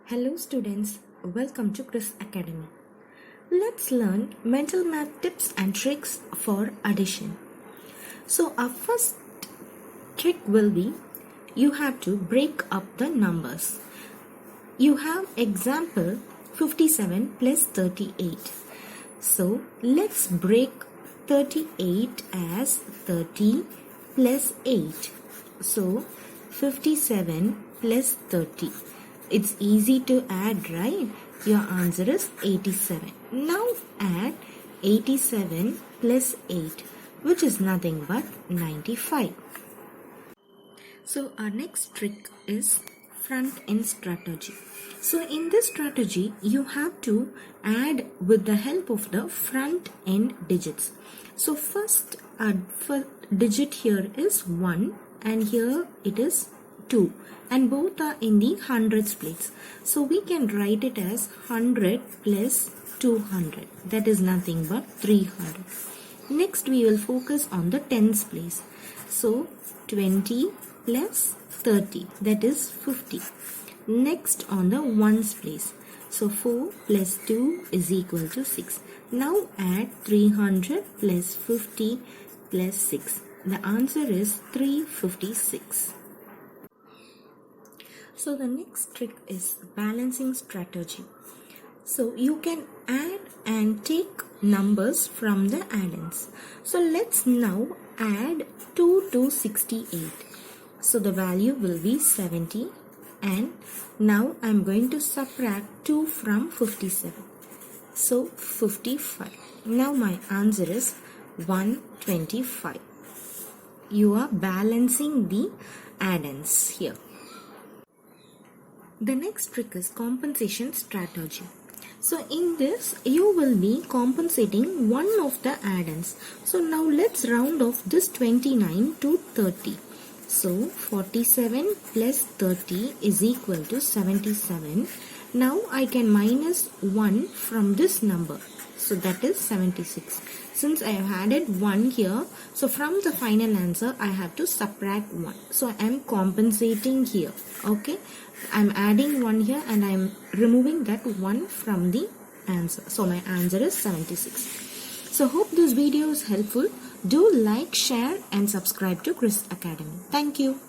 Hello students, welcome to Kris Academy. Let's learn mental math tips and tricks for addition. So our first trick will be you have to break up the numbers. You have example 57 plus 38. So let's break 38 as 30 plus 8. So 57 plus 30. It's easy to add, right? Your answer is 87. Now add 87 plus 8, which is nothing but 95. So our next trick is front end strategy. So in this strategy, you have to add with the help of the front end digits. So first digit here is 1 and here it is 2, and both are in the hundreds place. So we can write it as 100 plus 200. That is nothing but 300. Next we will focus on the tens place. So 20 plus 30, that is 50. Next on the ones place. So 4 plus 2 is equal to 6. Now add 300 plus 50 plus 6. The answer is 356. So the next trick is balancing strategy. So you can add and take numbers from the add-ins. So let's now add 2 to 68. So the value will be 70, and now I am going to subtract 2 from 57. So 55. Now my answer is 125. You are balancing the add-ins here. The next trick is compensation strategy. So in this, you will be compensating one of the add-ins. So now let's round off this 29 to 30. So 47 plus 30 is equal to 77. Now I can minus 1 from this number. So that is 76. Since I have added 1 here, so from the final answer I have to subtract 1. So I am compensating here. Okay, I am adding 1 here and I am removing that 1 from the answer. So my answer is 76. So hope this video is helpful. Do like, share and subscribe to Kris Academy. Thank you.